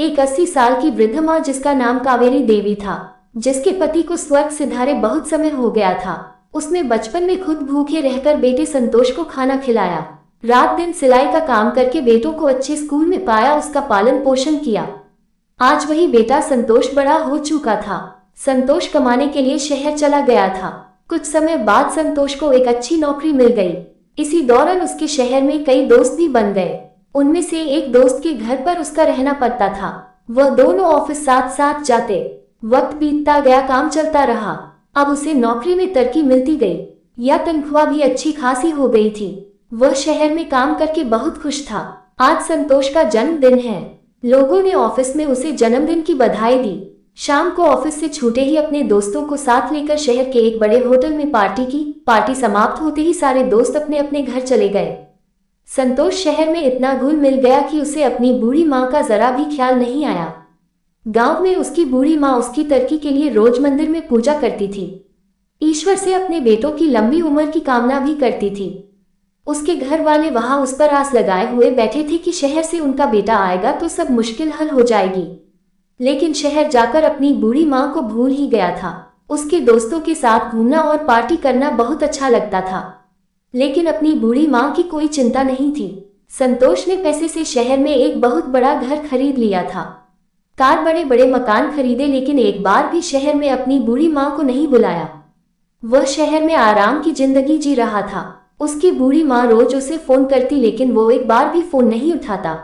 एक 80 साल की वृद्ध माँ जिसका नाम कावेरी देवी था, जिसके पति को स्वर्ग सिधारे बहुत समय हो गया था। उसने बचपन में खुद भूखे रहकर बेटे संतोष को खाना खिलाया, रात दिन सिलाई का काम करके बेटों को अच्छे स्कूल में पाया, उसका पालन पोषण किया। आज वही बेटा संतोष बड़ा हो चुका था। संतोष कमाने के लिए शहर चला गया था। कुछ समय बाद संतोष को एक अच्छी नौकरी मिल गई। इसी दौरान उसके शहर में कई दोस्त भी बन गए। उनमें से एक दोस्त के घर पर उसका रहना पड़ता था। वह दोनों ऑफिस साथ साथ जाते। वक्त बीतता गया, काम चलता रहा। अब उसे नौकरी में तरक्की मिलती गई, या तनख्वाह भी अच्छी खासी हो गई थी। वह शहर में काम करके बहुत खुश था। आज संतोष का जन्मदिन है। लोगों ने ऑफिस में उसे जन्मदिन की बधाई दी। शाम को ऑफिस से छूटे ही अपने दोस्तों को साथ लेकर शहर के एक बड़े होटल में पार्टी की। पार्टी समाप्त होते ही सारे दोस्त अपने अपने घर चले गए। संतोष शहर में इतना घुल मिल गया कि उसे अपनी बूढ़ी माँ का जरा भी ख्याल नहीं आया। गांव में उसकी बूढ़ी माँ उसकी तरक्की के लिए रोज मंदिर में पूजा करती थी। ईश्वर से अपने बेटों की लंबी उम्र की कामना भी करती थी। उसके घर वाले वहां उस पर आस लगाए हुए बैठे थे कि शहर से उनका बेटा आएगा तो सब मुश्किल हल हो जाएगी। लेकिन शहर जाकर अपनी बूढ़ी माँ को भूल ही गया था। उसके दोस्तों के साथ घूमना और पार्टी करना बहुत अच्छा लगता था, लेकिन अपनी बूढ़ी माँ की कोई चिंता नहीं थी। संतोष ने पैसे से शहर में एक बहुत बड़ा घर खरीद लिया था। कार, बड़े बड़े मकान खरीदे, लेकिन एक बार भी शहर में अपनी बूढ़ी माँ को नहीं बुलाया। वह शहर में आराम की जिंदगी जी रहा था। उसकी बूढ़ी माँ रोज उसे फोन करती, लेकिन वो एक बार भी फोन नहीं उठाता।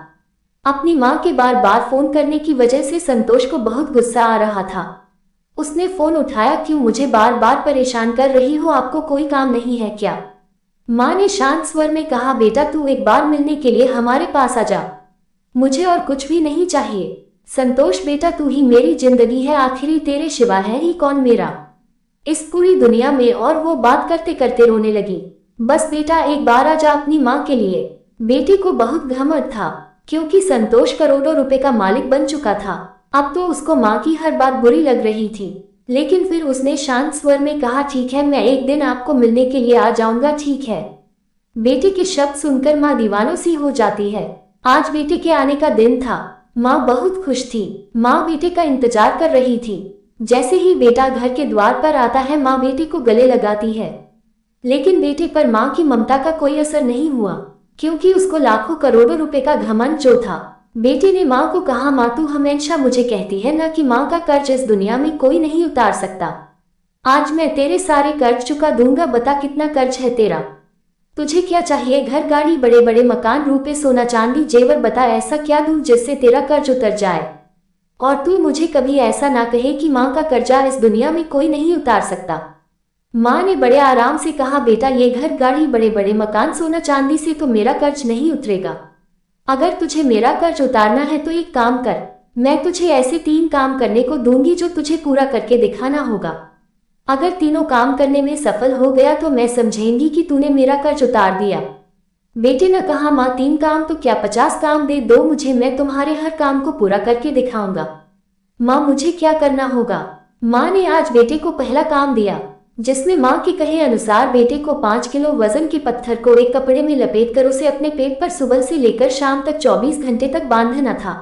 अपनी माँ के बार बार फोन करने की वजह से संतोष को बहुत गुस्सा आ रहा था। उसने फोन उठाया, क्यों मुझे बार बार परेशान कर रही हो, आपको कोई काम नहीं है क्या? माँ ने शांत स्वर में कहा, बेटा तू एक बार मिलने के लिए हमारे पास आ जा, मुझे और कुछ भी नहीं चाहिए। संतोष बेटा तू ही मेरी जिंदगी है, आखिरी तेरे सिवा है ही कौन मेरा इस पूरी दुनिया में। और वो बात करते करते रोने लगी। बस बेटा एक बार आ जा अपनी माँ के लिए। बेटी को बहुत घमंड था, क्योंकि संतोष करोड़ों रुपए का मालिक बन चुका था। अब तो उसको माँ की हर बात बुरी लग रही थी, लेकिन फिर उसने शांत स्वर में कहा, ठीक है मैं एक दिन आपको मिलने के लिए आ जाऊंगा, ठीक है। बेटे के शब्द सुनकर माँ दीवानों सी हो जाती है। आज बेटे के आने का दिन था। माँ बहुत खुश थी। माँ बेटे का इंतजार कर रही थी। जैसे ही बेटा घर के द्वार पर आता है, माँ बेटे को गले लगाती है, लेकिन बेटे पर माँ की ममता का कोई असर नहीं हुआ, क्योंकि उसको लाखों करोड़ों रुपए का घमंड जो था। बेटे ने माँ को कहा, माँ तू हमेशा मुझे कहती है ना कि माँ का कर्ज इस दुनिया में कोई नहीं उतार सकता। आज मैं तेरे सारे कर्ज चुका दूंगा, बता कितना कर्ज है तेरा, तुझे क्या चाहिए? घर, गाड़ी, बड़े बड़े मकान, रुपए, सोना चांदी, जेवर, बता ऐसा क्या दूं जिससे तेरा कर्ज उतर जाए। और तू मुझे कभी ऐसा ना कहे कि माँ का कर्जा इस दुनिया में कोई नहीं उतार सकता। माँ ने बड़े आराम से कहा, बेटा ये घर, गाड़ी, बड़े बड़े मकान, सोना चांदी से तो मेरा कर्ज नहीं उतरेगा। अगर तुझे मेरा कर्ज उतारना है तो एक काम कर, मैं तुझे ऐसे 3 काम करने को दूंगी जो तुझे पूरा करके दिखाना होगा। अगर तीनों काम करने में सफल हो गया तो मैं समझेंगी कि तूने मेरा कर्ज उतार दिया। बेटे ने कहा, माँ 3 काम तो क्या 50 काम दे दो मुझे, मैं तुम्हारे हर काम को पूरा करके दिखाऊंगा। माँ मुझे क्या करना होगा? माँ ने आज बेटे को पहला काम दिया, जिसमें माँ के कहे अनुसार बेटे को 5 किलो वजन के पत्थर को एक कपड़े में लपेटकर उसे अपने पेट पर सुबह से लेकर शाम तक 24 घंटे तक बांधना था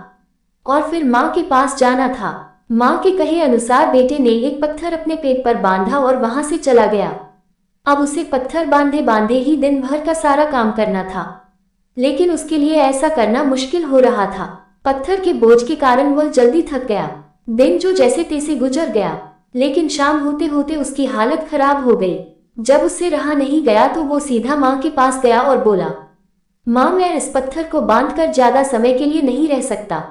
और फिर माँ के पास जाना था। माँ के कहे अनुसार बेटे ने एक पत्थर अपने पेट पर बांधा और वहां से चला गया। अब उसे पत्थर बांधे बांधे ही दिन भर का सारा काम करना था, लेकिन उसके लिए ऐसा करना मुश्किल हो रहा था। पत्थर के बोझ के कारण वह जल्दी थक गया। दिन जो जैसे तैसे गुजर गया, लेकिन शाम होते होते उसकी हालत खराब हो गई। जब उससे रहा नहीं गया तो वो सीधा माँ के पास गया और बोला, माँ मैं इस पत्थर को बांधकर ज्यादा समय के लिए नहीं रह सकता।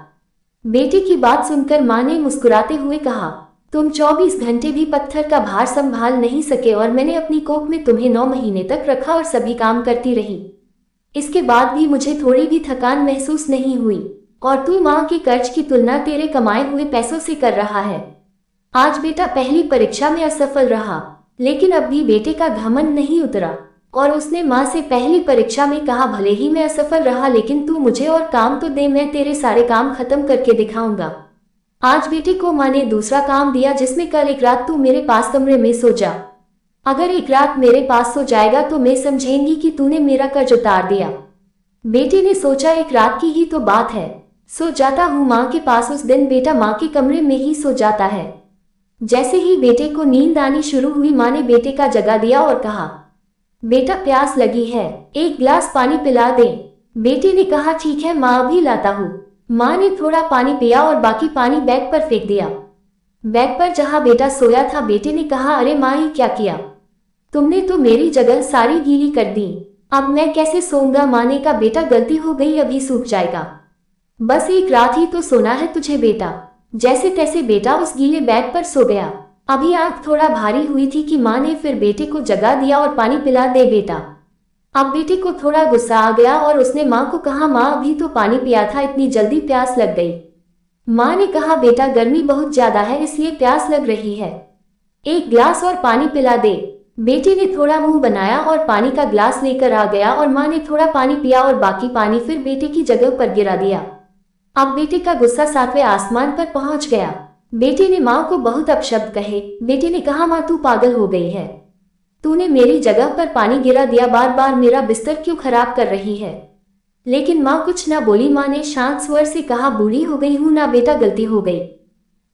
बेटे की बात सुनकर माँ ने मुस्कुराते हुए कहा, तुम 24 घंटे भी पत्थर का भार संभाल नहीं सके और मैंने अपनी कोख में तुम्हें 9 महीने तक रखा और सभी काम करती रही। इसके बाद भी मुझे थोड़ी भी थकान महसूस नहीं हुई और तू माँ के कर्ज की तुलना तेरे कमाए हुए पैसों से कर रहा है। आज बेटा पहली परीक्षा में असफल रहा, लेकिन अब भी बेटे का घमंड नहीं उतरा और उसने माँ से पहली परीक्षा में कहा, भले ही मैं असफल रहा लेकिन तू मुझे और काम तो दे, मैं तेरे सारे काम खत्म करके दिखाऊंगा। आज बेटे को माँ ने दूसरा काम दिया, जिसमें कल एक रात तू मेरे पास कमरे में सो जा। अगर एक रात मेरे पास सो जाएगा तो मैं समझेंगी कि तूने मेरा कर्ज उतार दिया। बेटे ने सोचा एक रात की ही तो बात है, सो जाता हूँ माँ के पास। उस दिन बेटा माँ के कमरे में ही सो जाता है। जैसे ही बेटे को नींद आनी शुरू हुई, माँ ने बेटे का जगा दिया और कहा, बेटा प्यास लगी है, एक गिलास पानी पिला दे। बेटे ने कहा, ठीक है माँ, अभी लाता हूँ। माँ ने थोड़ा पानी पिया और बाकी पानी बैग पर फेंक दिया। बैग पर जहाँ बेटा सोया था, बेटे ने कहा, अरे माँ, ये क्या किया तुमने? तो मेरी जगह सारी गीली कर दी। अब मैं कैसे सोऊंगा? माँ ने कहा, बेटा गलती हो गई, अभी सूख जाएगा। बस एक रात ही तो सोना है तुझे बेटा। जैसे तैसे बेटा उस गीले बैग पर सो गया। अभी आंख थोड़ा भारी हुई थी कि माँ ने फिर बेटे को जगा दिया और पानी पिला दे बेटा। अब बेटे को थोड़ा गुस्सा आ गया और उसने माँ को कहा, माँ अभी तो पानी पिया था, इतनी जल्दी प्यास लग गई। माँ ने कहा, बेटा गर्मी बहुत ज्यादा है इसलिए प्यास लग रही है, एक गिलास और पानी पिला दे। बेटे ने थोड़ा मुंह बनाया और पानी का गिलास लेकर आ गया और माँ ने थोड़ा पानी पिया और बाकी पानी फिर बेटे की जगह पर गिरा दिया। अब बेटे का गुस्सा 7वें आसमान पर पहुंच गया। बेटे ने माँ को बहुत अपशब्द कहे। बेटे ने कहा, माँ तू पागल हो गई है, तूने मेरी जगह पर पानी गिरा दिया, बार बार मेरा बिस्तर क्यों खराब कर रही है? लेकिन माँ कुछ न बोली। माँ ने शांत स्वर से कहा, बूढ़ी हो गई हूँ ना बेटा, गलती हो गई,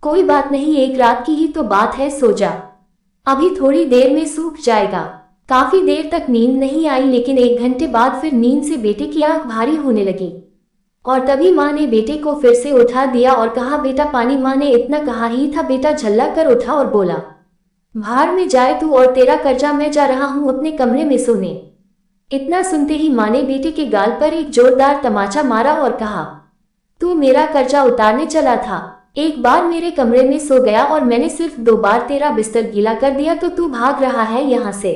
कोई बात नहीं, एक रात की ही तो बात है, सो जा, अभी थोड़ी देर में सूख जाएगा। काफी देर तक नींद नहीं आई, लेकिन 1 घंटे बाद फिर नींद से बेटे की आंख भारी होने लगी और तभी माँ ने बेटे को फिर से उठा दिया और कहा, बेटा पानी। माँ ने इतना कहा ही था, बेटा झल्ला कर उठा और बोला, बाहर में जाए तू और तेरा कर्जा, मैं जा रहा हूँ अपने कमरे में सोने। इतना सुनते ही माँ ने बेटे के गाल पर एक जोरदार तमाचा मारा और कहा, तू मेरा कर्जा उतारने चला था, एक बार मेरे कमरे में सो गया और मैंने सिर्फ 2 बार तेरा बिस्तर गीला कर दिया तो तू भाग रहा है यहाँ से।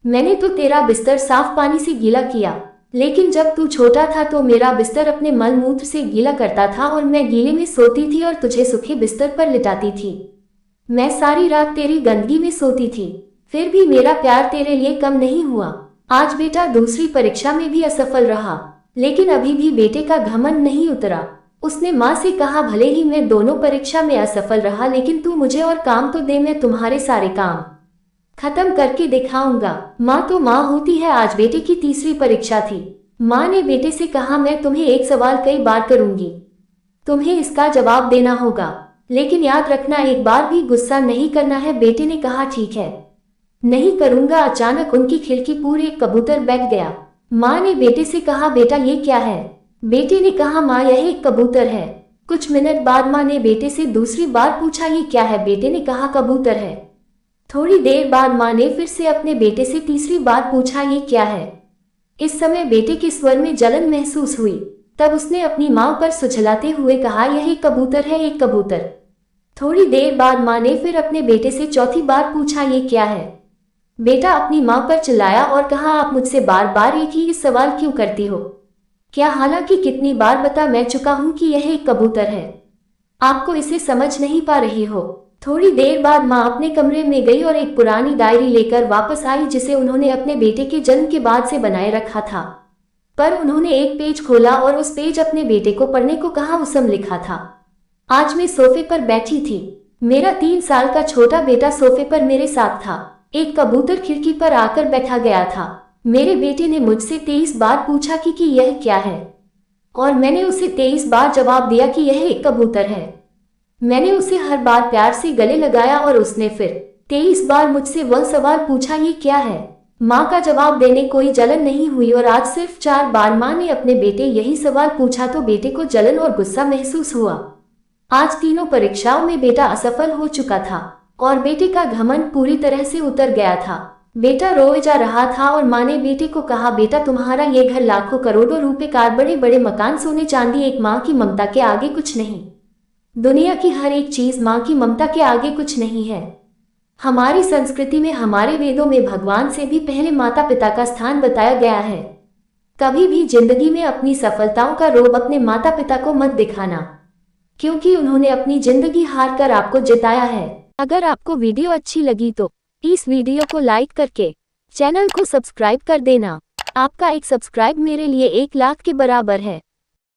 मैंने तो तेरा बिस्तर साफ पानी से गीला किया, लेकिन जब तू छोटा था तो मेरा बिस्तर अपने मल मूत्र से गीला करता था और मैं गीले में सोती थी और तुझे सूखे बिस्तर पर लिटाती थी। मैं सारी रात तेरी गंदगी में सोती थी, फिर भी मेरा प्यार तेरे लिए कम नहीं हुआ। आज बेटा दूसरी परीक्षा में भी असफल रहा, लेकिन अभी भी बेटे का घमंड नहीं उतरा। उसने माँ से कहा, भले ही मैं दोनों परीक्षा में असफल रहा, लेकिन तू मुझे और काम तो दे, मैं तुम्हारे सारे काम खत्म करके दिखाऊंगा। माँ तो माँ होती है। आज बेटे की तीसरी परीक्षा थी। माँ ने बेटे से कहा, मैं तुम्हें एक सवाल कई बार करूंगी, तुम्हें इसका जवाब देना होगा, लेकिन याद रखना एक बार भी गुस्सा नहीं करना है। बेटे ने कहा, ठीक है, नहीं करूंगा। अचानक उनकी खिड़की पर एक कबूतर बैठ गया। माँ ने बेटे से कहा, बेटा ये क्या है? बेटे ने कहा, माँ यह एक कबूतर है। कुछ मिनट बाद माँ ने बेटे से दूसरी बार पूछा, ये क्या है? बेटे ने कहा, कबूतर है। थोड़ी देर बाद माँ ने फिर से अपने बेटे से तीसरी बार पूछा, ये क्या है? इस समय बेटे के स्वर में जलन महसूस हुई। तब उसने अपनी माँ पर सुझलाते हुए कहा, यह एक कबूतर है, एक कबूतर। थोड़ी देर बाद माँ ने फिर अपने बेटे से चौथी बार पूछा, ये क्या है? बेटा अपनी माँ पर चिल्लाया और कहा, आप मुझसे बार बार एक ही सवाल क्यों करती हो? क्या हालांकि कितनी बार बता मैं चुका हूं कि यह एक कबूतर है, आपको इसे समझ नहीं पा रही हो? थोड़ी देर बाद माँ अपने कमरे में गई और एक पुरानी डायरी लेकर वापस आई, जिसे उन्होंने अपने बेटे के जन्म के बाद से बनाए रखा था। पर उन्होंने एक पेज खोला और उस पेज अपने बेटे को पढ़ने को कहा। उसमें लिखा था, आज मैं सोफे पर बैठी थी, मेरा 3 साल का छोटा बेटा सोफे पर मेरे साथ था, एक कबूतर खिड़की पर आकर बैठा गया था। मेरे बेटे ने मुझसे 23 बार पूछा कि यह क्या है, और मैंने उसे 23 बार जवाब दिया कि यह एक कबूतर है। मैंने उसे हर बार प्यार से गले लगाया और उसने फिर 23 बार मुझसे वह सवाल पूछा, ये क्या है? माँ का जवाब देने कोई जलन नहीं हुई और आज सिर्फ 4 बार माँ ने अपने बेटे यही सवाल पूछा तो बेटे को जलन और गुस्सा महसूस हुआ। आज तीनों परीक्षाओं में बेटा असफल हो चुका था और बेटे का घमंड पूरी तरह से उतर गया था। बेटा रोए जा रहा था और माँ ने बेटे को कहा, बेटा तुम्हारा ये घर, लाखों करोड़ों रुपए, कार, बड़े बड़े मकान, सोने चांदी, एक माँ की ममता के आगे कुछ नहीं। दुनिया की हर एक चीज माँ की ममता के आगे कुछ नहीं है। हमारी संस्कृति में, हमारे वेदों में भगवान से भी पहले माता पिता का स्थान बताया गया है। कभी भी जिंदगी में अपनी सफलताओं का रोब अपने माता पिता को मत दिखाना, क्योंकि उन्होंने अपनी जिंदगी हार कर आपको जिताया है। अगर आपको वीडियो अच्छी लगी तो इस वीडियो को लाइक करके चैनल को सब्सक्राइब कर देना। आपका एक सब्सक्राइब मेरे लिए 1 लाख के बराबर है।